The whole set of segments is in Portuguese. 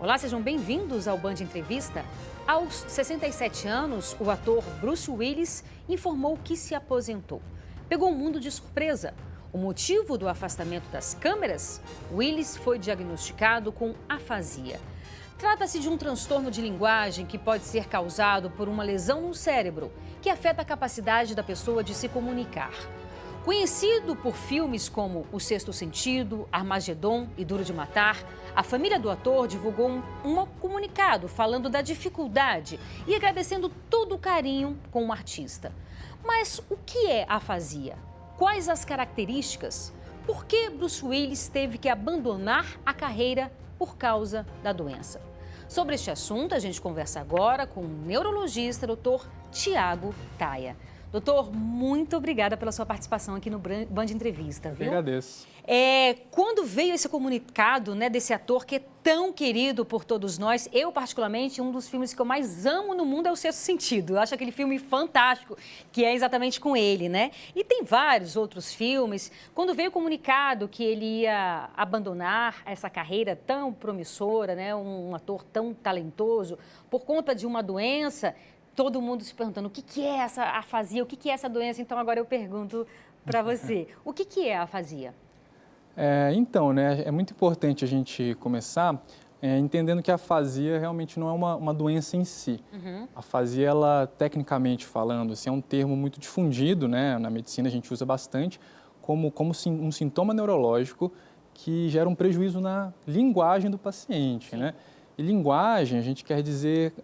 Olá, sejam bem-vindos ao Band Entrevista. Aos 67 anos, o ator Bruce Willis informou que se aposentou. Pegou o mundo de surpresa. O motivo do afastamento das câmeras? Willis foi diagnosticado com afasia. Trata-se de um transtorno de linguagem que pode ser causado por uma lesão no cérebro, que afeta a capacidade da pessoa de se comunicar. Conhecido por filmes como O Sexto Sentido, Armagedon e Duro de Matar, a família do ator divulgou um comunicado falando da dificuldade e agradecendo todo o carinho com o artista. Mas o que é afasia? Quais as características? Por que Bruce Willis teve que abandonar a carreira por causa da doença? Sobre este assunto, a gente conversa agora com o neurologista, Dr. Tiago Taia. Doutor, muito obrigada pela sua participação aqui no Band Entrevista, viu? Eu agradeço. Quando veio esse comunicado, né, desse ator que é tão querido por todos nós, eu particularmente, um dos filmes que eu mais amo no mundo é O Sexto Sentido. Eu acho aquele filme fantástico, que é exatamente com ele, né? E tem vários outros filmes. Quando veio o comunicado que ele ia abandonar essa carreira tão promissora, né, um ator tão talentoso, por conta de uma doença, todo mundo se perguntando o que é essa afasia, o que é essa doença. Então, agora eu pergunto para você, o que é a afasia? Então, né, é muito importante a gente começar entendendo que a afasia realmente não é uma doença em si. Uhum. A afasia, ela, tecnicamente falando, assim, é um termo muito difundido, né, na medicina a gente usa bastante, como um sintoma neurológico que gera um prejuízo na linguagem do paciente, né? E linguagem, a gente quer dizer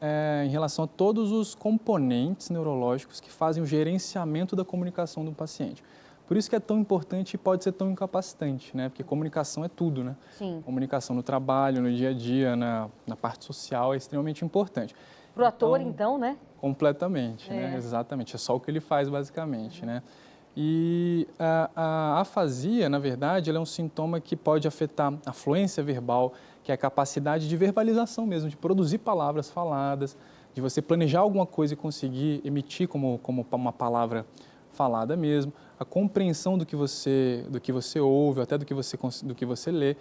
em relação a todos os componentes neurológicos que fazem o gerenciamento da comunicação do paciente. Por isso que é tão importante e pode ser tão incapacitante, né? Porque comunicação é tudo, né? Sim. Comunicação no trabalho, no dia a dia, na parte social é extremamente importante. Para o ator, então, né? Completamente, né? Exatamente. É só o que ele faz, basicamente, né? E a afasia, na verdade, ela é um sintoma que pode afetar a fluência verbal, que é a capacidade de verbalização mesmo, de produzir palavras faladas, de você planejar alguma coisa e conseguir emitir como uma palavra falada mesmo, a compreensão do que você ouve, até do que você lê,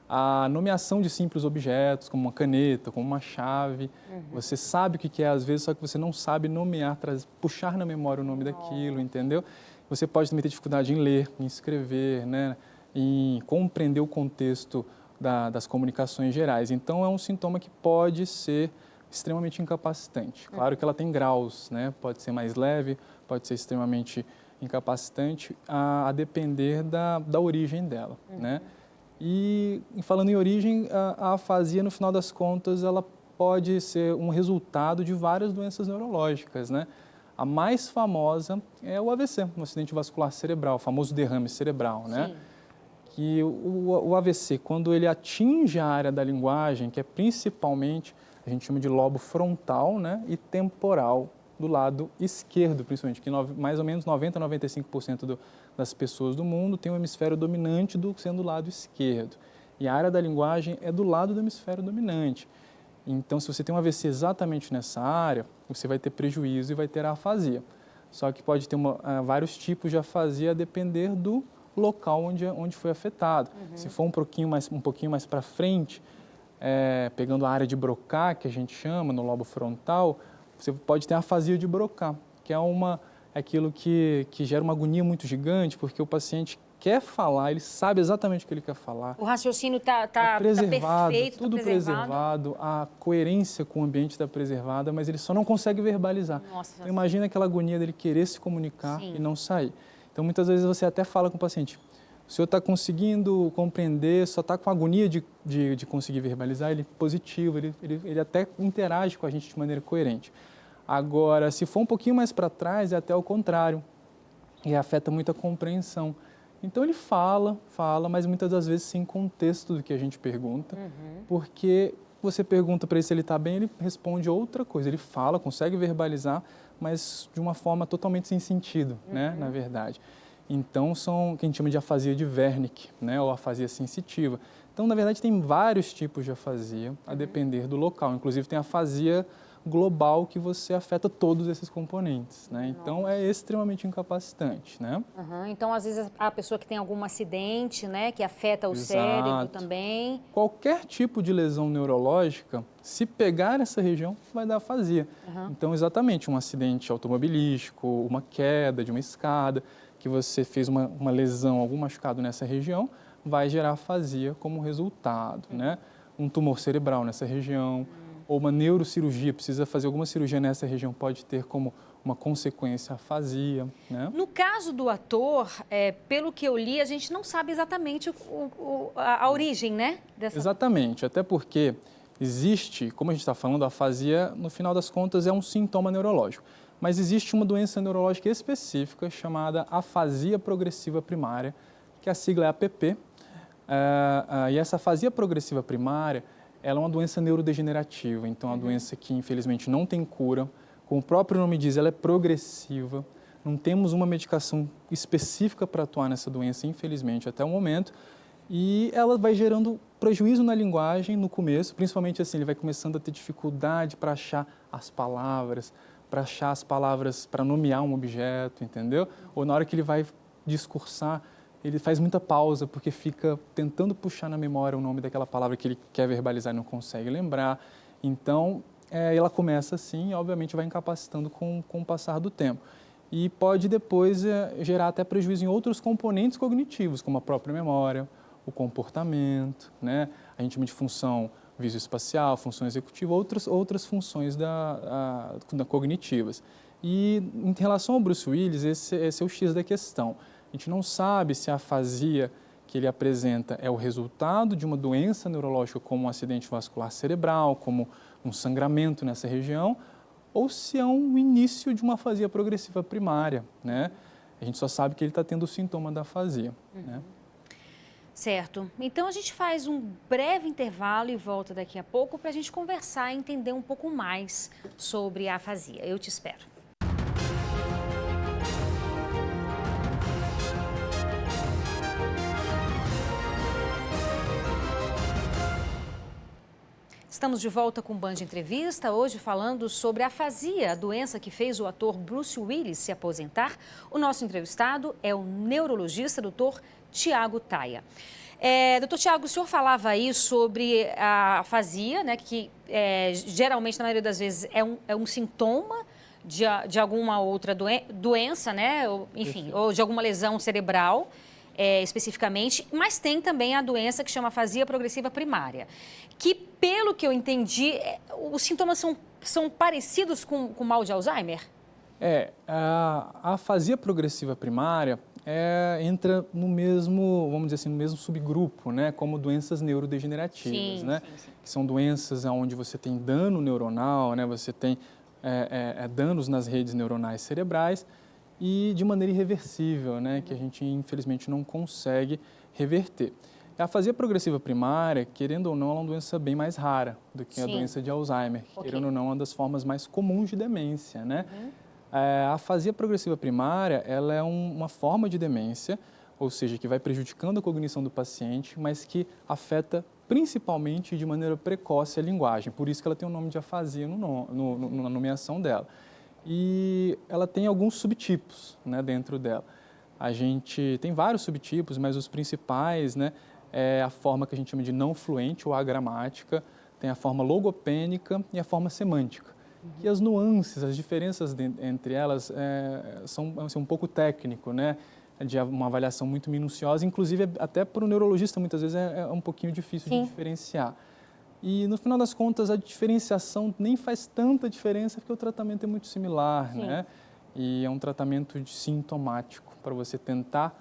a nomeação de simples objetos, como uma caneta, como uma chave. Você sabe o que é às vezes, só que você não sabe nomear, puxar na memória o nome daquilo, entendeu? Você pode também ter dificuldade em ler, em escrever, né? Em compreender o contexto das comunicações gerais. Então, é um sintoma que pode ser extremamente incapacitante. Claro que ela tem graus, né? Pode ser mais leve, pode ser extremamente incapacitante, a depender da origem dela, né? E falando em origem, a afasia, no final das contas, ela pode ser um resultado de várias doenças neurológicas, né? A mais famosa é o AVC, um acidente vascular cerebral, o famoso derrame cerebral, né? Sim. Que o AVC, quando ele atinge a área da linguagem, que é principalmente, a gente chama de lobo frontal, né? E temporal, do lado esquerdo, principalmente, que mais ou menos 90% a 95% das pessoas do mundo tem o hemisfério dominante sendo o lado esquerdo. E a área da linguagem é do lado do hemisfério dominante. Então, se você tem um AVC exatamente nessa área, você vai ter prejuízo e vai ter a afasia. Só que pode ter vários tipos de afasia a depender do local onde foi afetado. Se for um pouquinho mais para frente, pegando a área de Broca, que a gente chama, no lobo frontal, você pode ter a afasia de Broca, que é aquilo que gera uma agonia muito gigante, porque o paciente quer falar, ele sabe exatamente o que ele quer falar. O raciocínio está preservado, perfeito, tudo preservado, a coerência com o ambiente está preservada, mas ele só não consegue verbalizar. Nossa. Então, imagina aquela agonia dele querer se comunicar e não sair. Então, muitas vezes você até fala com o paciente, o senhor está conseguindo compreender, só está com agonia de conseguir verbalizar, ele é positivo, ele até interage com a gente de maneira coerente. Agora, se for um pouquinho mais para trás, é até o contrário, e afeta muito a compreensão. Então, ele fala, mas muitas das vezes sem contexto do que a gente pergunta, porque você pergunta para ele se ele está bem, ele responde outra coisa. Ele fala, consegue verbalizar, mas de uma forma totalmente sem sentido, né, na verdade. Então, são o que a gente chama de afasia de Wernicke, né, ou afasia sensitiva. Então, na verdade, tem vários tipos de afasia, a depender do local. Inclusive, tem afasia global que você afeta todos esses componentes, né? Então, é extremamente incapacitante, né? Então, às vezes, a pessoa que tem algum acidente, né, que afeta o Exato. cérebro também. Qualquer tipo de lesão neurológica, se pegar essa região, vai dar afasia. Então, exatamente, um acidente automobilístico, uma queda de uma escada, que você fez uma lesão, algum machucado nessa região, vai gerar afasia como resultado, né? Um tumor cerebral nessa região, ou uma neurocirurgia, precisa fazer alguma cirurgia nessa região, pode ter como uma consequência afasia, né? No caso do ator, pelo que eu li, a gente não sabe exatamente a origem, né? Exatamente, até porque existe, como a gente está falando, a afasia, no final das contas, é um sintoma neurológico. Mas existe uma doença neurológica específica chamada afasia progressiva primária, que a sigla é APP. E essa afasia progressiva primária, ela é uma doença neurodegenerativa, então é uma doença que infelizmente não tem cura. Como o próprio nome diz, ela é progressiva. Não temos uma medicação específica para atuar nessa doença, infelizmente, até o momento. E ela vai gerando prejuízo na linguagem no começo, principalmente assim, ele vai começando a ter dificuldade para achar as palavras, para nomear um objeto, entendeu? Ou na hora que ele vai discursar, ele faz muita pausa, porque fica tentando puxar na memória o nome daquela palavra que ele quer verbalizar e não consegue lembrar. Então, ela começa assim e, obviamente, vai incapacitando com o passar do tempo. E pode depois gerar até prejuízo em outros componentes cognitivos, como a própria memória, o comportamento, né? A gente chama de função visoespacial, função executiva, outras funções cognitivas. E em relação ao Bruce Willis, esse é o X da questão. A gente não sabe se a afasia que ele apresenta é o resultado de uma doença neurológica como um acidente vascular cerebral, como um sangramento nessa região, ou se é um início de uma afasia progressiva primária, né? A gente só sabe que ele está tendo o sintoma da afasia, né? Certo. Então, a gente faz um breve intervalo e volta daqui a pouco para a gente conversar e entender um pouco mais sobre a afasia. Eu te espero. Estamos de volta com o Band Entrevista, hoje falando sobre a afasia, a doença que fez o ator Bruce Willis se aposentar. O nosso entrevistado é o neurologista Dr. Tiago Taia. Doutor Tiago, o senhor falava aí sobre a afasia, né, que geralmente, na maioria das vezes, é um sintoma de alguma outra doença, né, enfim, ou de alguma lesão cerebral. Especificamente, mas tem também a doença que chama afasia progressiva primária, que, pelo que eu entendi, os sintomas são parecidos com o mal de Alzheimer? A afasia progressiva primária entra no mesmo, vamos dizer assim, no mesmo subgrupo, né, como doenças neurodegenerativas, né, sim. Que são doenças onde você tem dano neuronal, né, você tem danos nas redes neuronais cerebrais, e de maneira irreversível, né, que a gente infelizmente não consegue reverter. A afasia progressiva primária, querendo ou não, é uma doença bem mais rara do que a doença de Alzheimer, querendo ou não, é uma das formas mais comuns de demência, né? A afasia progressiva primária, ela é uma forma de demência, ou seja, que vai prejudicando a cognição do paciente, mas que afeta principalmente de maneira precoce a linguagem, por isso que ela tem o nome de afasia na nomeação dela. E ela tem alguns subtipos, né, dentro dela. A gente tem vários subtipos, mas os principais, né, é a forma que a gente chama de não fluente ou agramática, tem a forma logopênica e a forma semântica. E as nuances, as diferenças entre elas são um pouco técnico, né, de uma avaliação muito minuciosa, inclusive até para o neurologista muitas vezes é um pouquinho difícil de diferenciar. E, no final das contas, a diferenciação nem faz tanta diferença porque o tratamento é muito similar, né? E é um tratamento sintomático para você tentar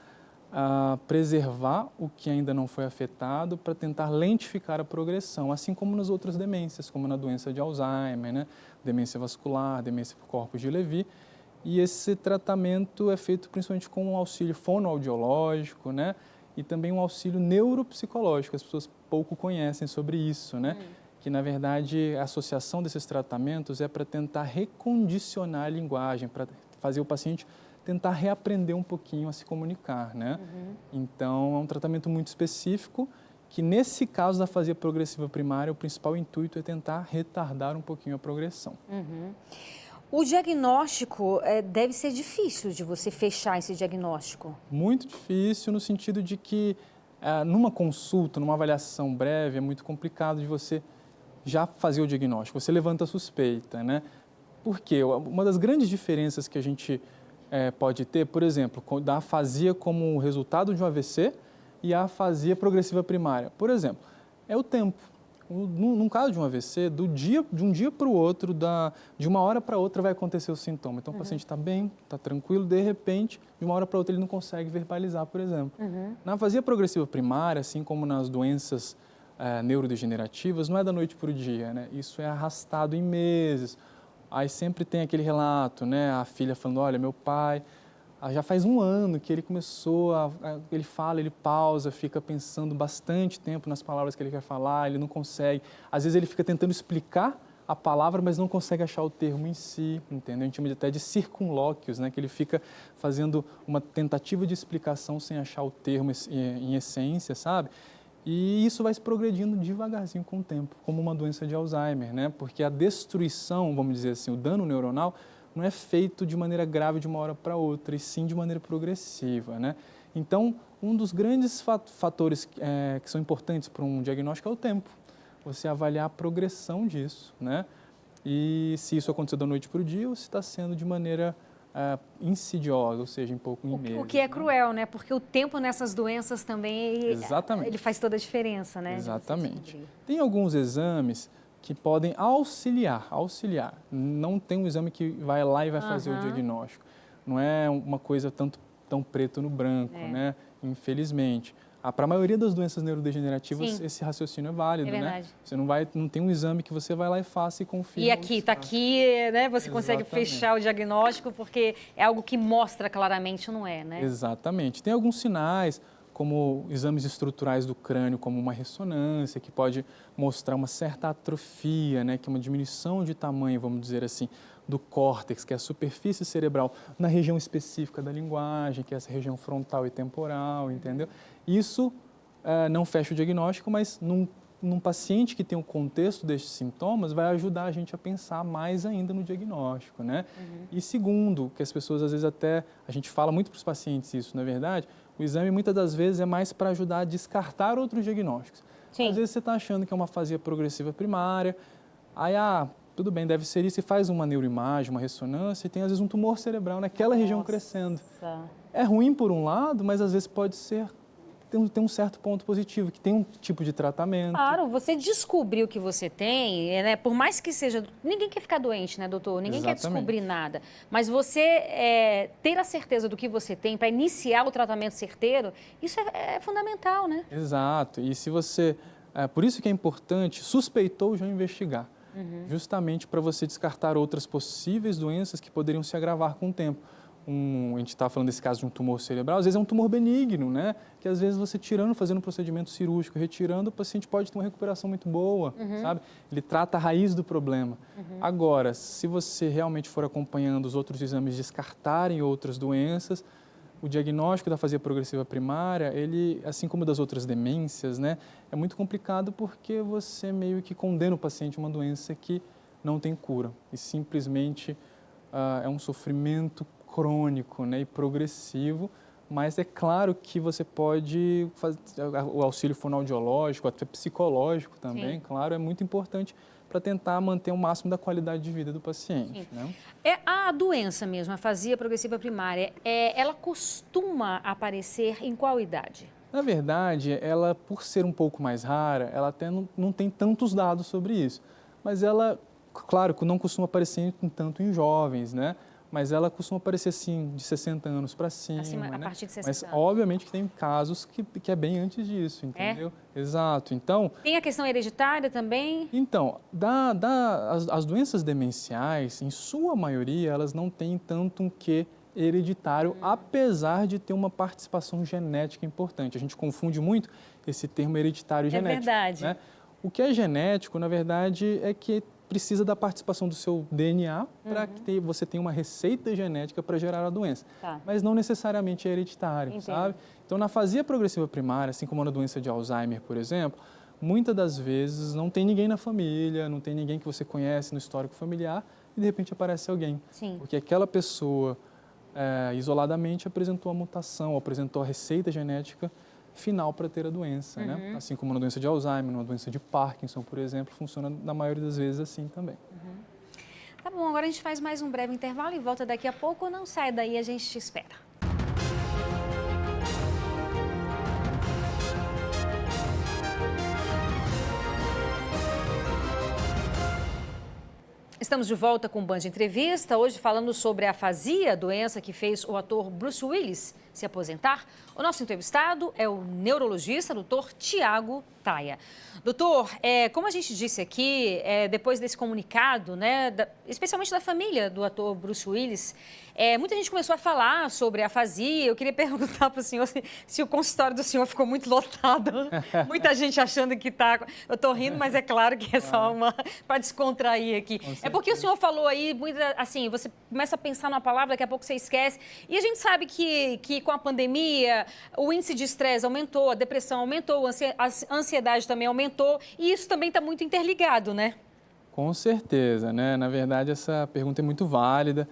preservar o que ainda não foi afetado para tentar lentificar a progressão, assim como nas outras demências, como na doença de Alzheimer, né? Demência vascular, demência por corpos de Levy. E esse tratamento é feito principalmente com um auxílio fonoaudiológico, né? E também um auxílio neuropsicológico, as pessoas pouco conhecem sobre isso, né? Que, na verdade, a associação desses tratamentos é para tentar recondicionar a linguagem, para fazer o paciente tentar reaprender um pouquinho a se comunicar, né? Então, é um tratamento muito específico que nesse caso da afasia progressiva primária, o principal intuito é tentar retardar um pouquinho a progressão. O diagnóstico deve ser difícil de você fechar esse diagnóstico. Muito difícil no sentido de que numa consulta, numa avaliação breve, é muito complicado de você já fazer o diagnóstico. Você levanta a suspeita, né? Por quê? Uma das grandes diferenças que a gente pode ter, por exemplo, da afasia como resultado de um AVC e a afasia progressiva primária. Por exemplo, é o tempo. Num caso de um AVC, de um dia para o outro, de uma hora para outra vai acontecer o sintoma. Então, o paciente está bem, está tranquilo, de repente, de uma hora para outra ele não consegue verbalizar, por exemplo. Na afasia progressiva primária, assim como nas doenças neurodegenerativas, não é da noite para o dia, né? Isso é arrastado em meses. Aí sempre tem aquele relato, né? A filha falando, olha, meu pai... Já faz um ano que ele começou, ele fala, ele pausa, fica pensando bastante tempo nas palavras que ele quer falar, ele não consegue. Às vezes ele fica tentando explicar a palavra, mas não consegue achar o termo em si, entendeu? A gente chama até de circunlóquios, né? Que ele fica fazendo uma tentativa de explicação sem achar o termo em essência, sabe? E isso vai se progredindo devagarzinho com o tempo, como uma doença de Alzheimer, né? Porque a destruição, vamos dizer assim, o dano neuronal, não é feito de maneira grave de uma hora para outra, e sim de maneira progressiva, né? Então, um dos grandes fatores que são importantes para um diagnóstico é o tempo. Você avaliar a progressão disso, né? E se isso aconteceu da noite para o dia ou se está sendo de maneira insidiosa, ou seja, em pouco em meses. O que é cruel, né? Porque o tempo nessas doenças também, ele faz toda a diferença, né? Exatamente. Tem alguns exames que podem auxiliar. Não tem um exame que vai lá e vai fazer o diagnóstico. Não é uma coisa tão preto no branco, né? Infelizmente. Para a maioria das doenças neurodegenerativas, esse raciocínio é válido, né? Você não tem um exame que você vai lá e faça e confirma. E aqui, está aqui, né? Você consegue fechar o diagnóstico porque é algo que mostra claramente, não é, né? Exatamente. Tem alguns sinais, como exames estruturais do crânio, como uma ressonância, que pode mostrar uma certa atrofia, né, que é uma diminuição de tamanho, vamos dizer assim, do córtex, que é a superfície cerebral, na região específica da linguagem, que é essa região frontal e temporal, entendeu? Isso não fecha o diagnóstico, mas num paciente que tem o contexto destes sintomas, vai ajudar a gente a pensar mais ainda no diagnóstico, né? E segundo, que as pessoas às vezes a gente fala muito para os pacientes isso, na verdade, o exame muitas das vezes é mais para ajudar a descartar outros diagnósticos. Às vezes você está achando que é uma afasia progressiva primária, aí, tudo bem, deve ser isso, e faz uma neuroimagem, uma ressonância, e tem às vezes um tumor cerebral naquela região crescendo. É ruim por um lado, mas às vezes pode ser... Tem um certo ponto positivo, que tem um tipo de tratamento. Claro, você descobriu o que você tem, né? Por mais que seja... Ninguém quer ficar doente, né, doutor? Ninguém quer descobrir nada. Mas você ter a certeza do que você tem para iniciar o tratamento certeiro, isso é fundamental, né? Exato. E se você... por isso que é importante, suspeitou, já investigar. Justamente para você descartar outras possíveis doenças que poderiam se agravar com o tempo. A gente está falando desse caso de um tumor cerebral, às vezes é um tumor benigno, né? Que às vezes você fazendo um procedimento cirúrgico, retirando, o paciente pode ter uma recuperação muito boa, sabe? Ele trata a raiz do problema. Agora, se você realmente for acompanhando os outros exames descartarem outras doenças, o diagnóstico da afasia progressiva primária, ele, assim como das outras demências, né? É muito complicado porque você meio que condena o paciente a uma doença que não tem cura e simplesmente é um sofrimento crônico, né, e progressivo, mas é claro que você pode fazer o auxílio fonoaudiológico, até psicológico também, claro, é muito importante para tentar manter o máximo da qualidade de vida do paciente. Né? A doença mesmo, a afasia progressiva primária, ela costuma aparecer em qual idade? Na verdade, ela, por ser um pouco mais rara, ela até não tem tantos dados sobre isso, mas ela, claro, não costuma aparecer tanto em jovens, né? Mas ela costuma aparecer, assim, de 60 anos para cima, né? A partir de 60 Mas, anos. obviamente, que tem casos que é bem antes disso, entendeu? Exato. Então... Tem a questão hereditária também? Então, as doenças demenciais, em sua maioria, elas não têm tanto um quê hereditário, apesar de ter uma participação genética importante. A gente confunde muito esse termo hereditário e genético. É verdade. Né? O que é genético, na verdade, é que precisa da participação do seu DNA para que você tenha uma receita genética para gerar a doença. Tá. Mas não necessariamente é hereditário, Entendo. sabe? Então, na afasia progressiva primária, assim como na doença de Alzheimer, por exemplo, muitas das vezes não tem ninguém na família, não tem ninguém que você conhece no histórico familiar e de repente aparece alguém. Sim. Porque aquela pessoa isoladamente apresentou a mutação, apresentou a receita genética final para ter a doença, né? Assim como na doença de Alzheimer, numa doença de Parkinson, por exemplo, funciona na maioria das vezes assim também. Tá bom, agora a gente faz mais um breve intervalo e volta daqui a pouco. Não sai daí, a gente te espera. Estamos de volta com o Band Entrevista, hoje falando sobre a afasia, doença que fez o ator Bruce Willis se aposentar. O nosso entrevistado é o neurologista, doutor Tiago Taia. Doutor, como a gente disse aqui, depois desse comunicado, né, especialmente da família do ator Bruce Willis, muita gente começou a falar sobre a afasia. Eu queria perguntar para o senhor se o consultório do senhor ficou muito lotado. Muita gente achando que está... Eu estou rindo, mas é claro que é só uma... para descontrair aqui. É porque o senhor falou aí, assim, você começa a pensar numa palavra, daqui a pouco você esquece. E a gente sabe que com a pandemia, o índice de estresse aumentou, a depressão aumentou, a ansiedade também aumentou. E isso também está muito interligado, né? Com certeza, né? Na verdade, essa pergunta é muito válida.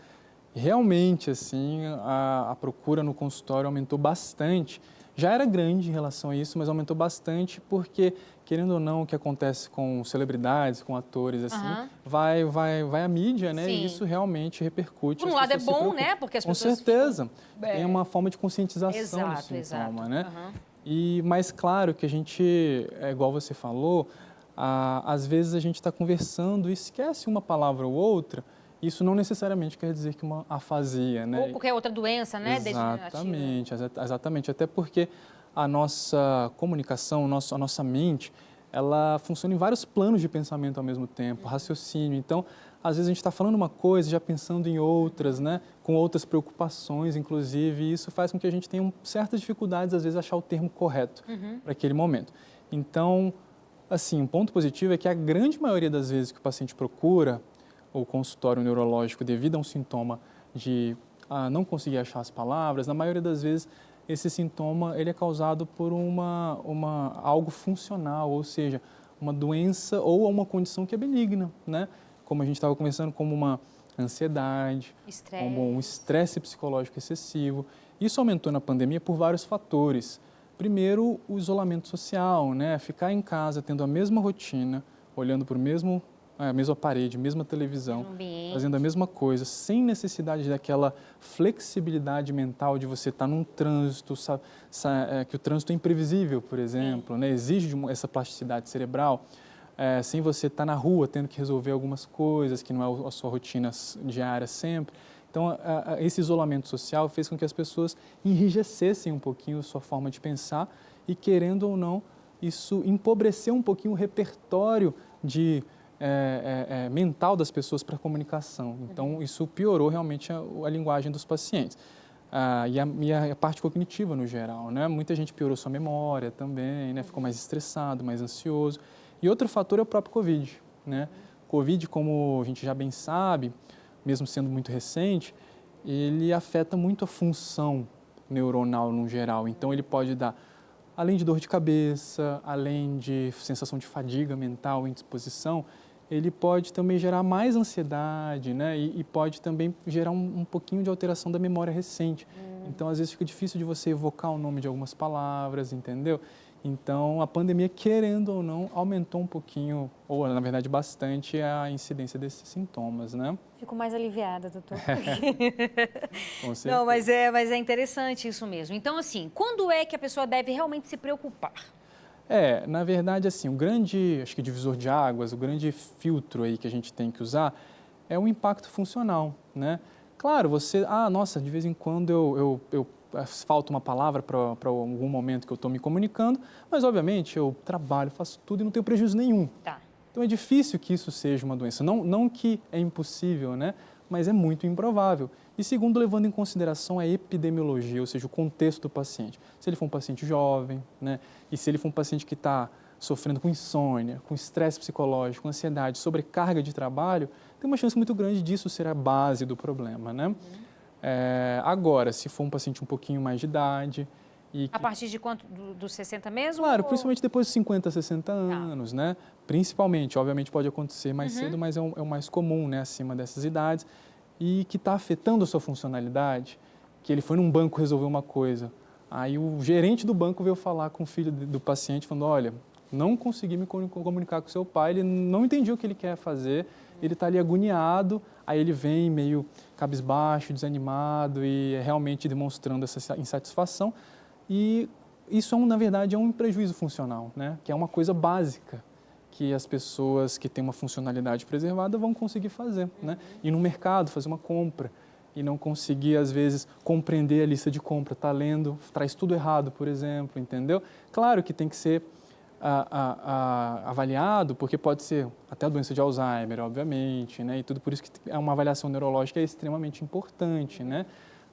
Realmente, assim, a procura no consultório aumentou bastante. Já era grande em relação a isso, mas aumentou bastante porque, querendo ou não, o que acontece com celebridades, com atores, assim, vai à mídia, né? Sim. E isso realmente repercute. Por um lado é bom, né? Porque as pessoas... Com certeza. Tem uma forma de conscientização do sintoma, né? Mas, claro, que a gente, igual você falou, às vezes a gente está conversando e esquece uma palavra ou outra. Isso não necessariamente quer dizer que uma afasia, né? Ou qualquer outra doença, né? Exatamente. Até porque a nossa comunicação, a nossa mente, ela funciona em vários planos de pensamento ao mesmo tempo, raciocínio. Então, às vezes a gente está falando uma coisa, já pensando em outras, né? Com outras preocupações, inclusive. E isso faz com que a gente tenha certas dificuldades, às vezes, achar o termo correto para aquele momento. Então, assim, um ponto positivo é que a grande maioria das vezes que o paciente procura o consultório neurológico devido a um sintoma de não conseguir achar as palavras, na maioria das vezes esse sintoma ele é causado por algo funcional, ou seja, uma doença ou uma condição que é benigna, né? Como a gente estava conversando, como uma ansiedade, como um estresse psicológico excessivo. Isso aumentou na pandemia por vários fatores. Primeiro, o isolamento social, né? Ficar em casa tendo a mesma rotina, olhando para a mesma parede, mesma televisão, fazendo a mesma coisa, sem necessidade daquela flexibilidade mental de você estar num trânsito, que o trânsito é imprevisível, por exemplo, né? Exige essa plasticidade cerebral, sem você estar na rua tendo que resolver algumas coisas que não é a sua rotina diária sempre. Então, esse isolamento social fez com que as pessoas enrijecessem um pouquinho a sua forma de pensar e, querendo ou não, isso empobreceu um pouquinho o repertório mental das pessoas para a comunicação. Então, isso piorou realmente a linguagem dos pacientes. E a parte cognitiva, no geral, né? Muita gente piorou sua memória também, né? Ficou mais estressado, mais ansioso. E outro fator é o próprio Covid, né? Covid, como a gente já bem sabe, mesmo sendo muito recente, ele afeta muito a função neuronal no geral. Então, ele pode dar, além de dor de cabeça, além de sensação de fadiga mental, indisposição, ele pode também gerar mais ansiedade, né? E pode também gerar um pouquinho de alteração da memória recente. Então, às vezes, fica difícil de você evocar o nome de algumas palavras, entendeu? Então, a pandemia, querendo ou não, aumentou um pouquinho, ou na verdade bastante, a incidência desses sintomas, né? Fico mais aliviada, doutor. Com certeza. Não, mas é interessante isso mesmo. Então, assim, quando é que a pessoa deve realmente se preocupar? Na verdade, assim, o grande, acho que divisor de águas, o grande filtro aí que a gente tem que usar é o impacto funcional, né? Claro, você, nossa, de vez em quando eu falta uma palavra para algum momento que eu estou me comunicando, mas obviamente eu trabalho, faço tudo e não tenho prejuízo nenhum. Tá. Então é difícil que isso seja uma doença, não que é impossível, né? Mas é muito improvável. E segundo, levando em consideração a epidemiologia, ou seja, o contexto do paciente. Se ele for um paciente jovem, né? E se ele for um paciente que está sofrendo com insônia, com estresse psicológico, com ansiedade, sobrecarga de trabalho, tem uma chance muito grande disso ser a base do problema, né? Agora, se for um paciente um pouquinho mais de idade... A partir de quanto? Dos 60 mesmo? Claro, principalmente depois dos 50, 60 anos, né? Principalmente, obviamente pode acontecer mais cedo, mas é o mais comum, né? Acima dessas idades. E que está afetando a sua funcionalidade, que ele foi num banco resolver uma coisa. Aí o gerente do banco veio falar com o filho do paciente, falando, olha, não consegui me comunicar com seu pai, ele não entendia o que ele quer fazer, ele está ali agoniado, aí ele vem meio cabisbaixo, desanimado e realmente demonstrando essa insatisfação. E isso, na verdade, é um prejuízo funcional, né? Que é uma coisa básica que as pessoas que têm uma funcionalidade preservada vão conseguir fazer, né? Ir no mercado, fazer uma compra e não conseguir, às vezes, compreender a lista de compra, tá lendo, traz tudo errado, por exemplo, entendeu? Claro que tem que ser avaliado, porque pode ser até a doença de Alzheimer, obviamente, né? E tudo por isso que uma avaliação neurológica é extremamente importante, né?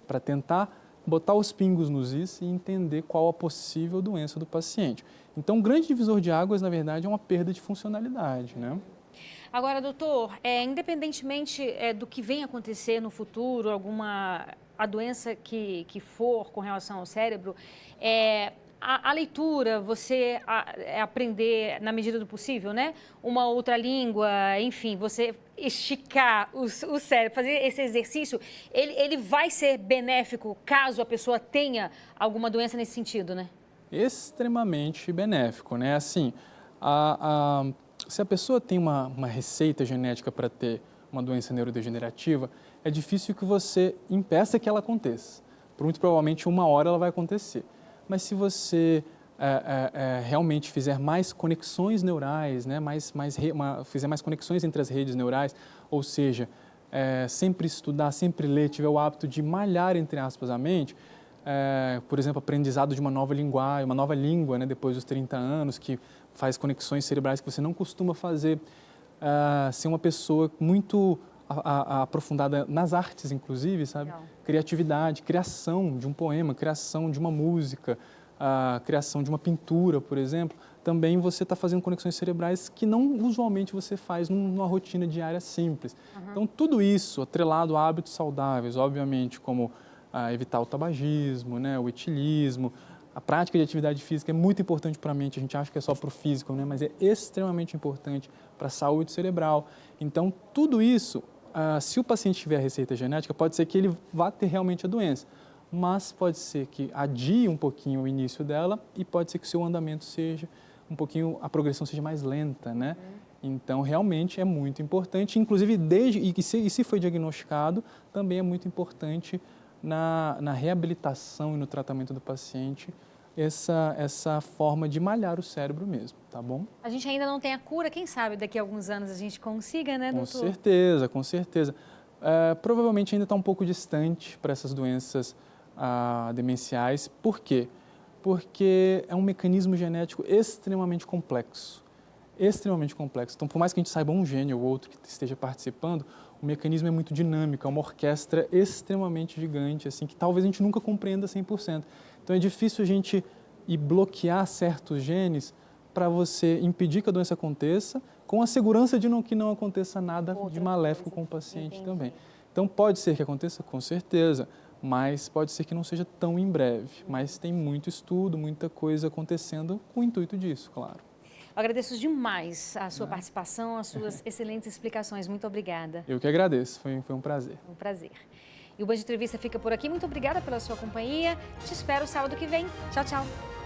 Para tentar botar os pingos nos is e entender qual a possível doença do paciente. Então, um grande divisor de águas, na verdade, é uma perda de funcionalidade, né? Agora, doutor, independentemente do que venha acontecer no futuro, a doença que for com relação ao cérebro, a leitura, você aprender na medida do possível, né? Uma outra língua, enfim, você esticar o cérebro, fazer esse exercício, ele vai ser benéfico caso a pessoa tenha alguma doença nesse sentido, né? Extremamente benéfico, né? Assim, se a pessoa tem uma receita genética para ter uma doença neurodegenerativa, é difícil que você impeça que ela aconteça. Muito provavelmente, uma hora ela vai acontecer. Mas se você realmente fizer mais conexões neurais, né, fizer mais conexões entre as redes neurais, ou seja, sempre estudar, sempre ler, tiver o hábito de malhar, entre aspas, a mente, por exemplo, aprendizado de uma nova linguagem, uma nova língua, né, depois dos 30 anos, que faz conexões cerebrais que você não costuma fazer, ser uma pessoa muito aprofundada nas artes, inclusive, sabe? Legal. Criatividade, criação de um poema, criação de uma música, criação de uma pintura, por exemplo, também você está fazendo conexões cerebrais que não usualmente você faz numa rotina diária simples. Então, tudo isso atrelado a hábitos saudáveis, obviamente, como evitar o tabagismo, né, o etilismo, a prática de atividade física é muito importante para a mente, a gente acha que é só para o físico, né, mas é extremamente importante para a saúde cerebral. Então, tudo isso, se o paciente tiver a receita genética, pode ser que ele vá ter realmente a doença, mas pode ser que adie um pouquinho o início dela e pode ser que o seu andamento seja a progressão seja mais lenta, né? Então, realmente é muito importante, inclusive, e se foi diagnosticado, também é muito importante na reabilitação e no tratamento do paciente, essa forma de malhar o cérebro mesmo, tá bom? A gente ainda não tem a cura, quem sabe daqui a alguns anos a gente consiga, né, doutor? Com certeza, com certeza. Provavelmente ainda está um pouco distante para essas doenças demenciais. Por quê? Porque é um mecanismo genético extremamente complexo. Extremamente complexo. Então, por mais que a gente saiba um gene ou outro que esteja participando, o mecanismo é muito dinâmico, é uma orquestra extremamente gigante, assim, que talvez a gente nunca compreenda 100%. Então, é difícil a gente ir bloquear certos genes para você impedir que a doença aconteça, com a segurança de que não aconteça nada de maléfico com o paciente também. Então, pode ser que aconteça, com certeza, mas pode ser que não seja tão em breve. Mas tem muito estudo, muita coisa acontecendo com o intuito disso, claro. Eu agradeço demais a sua participação, as suas excelentes explicações. Muito obrigada. Eu que agradeço, foi um prazer. Um prazer. E o Band Entrevista fica por aqui. Muito obrigada pela sua companhia. Te espero sábado que vem. Tchau, tchau.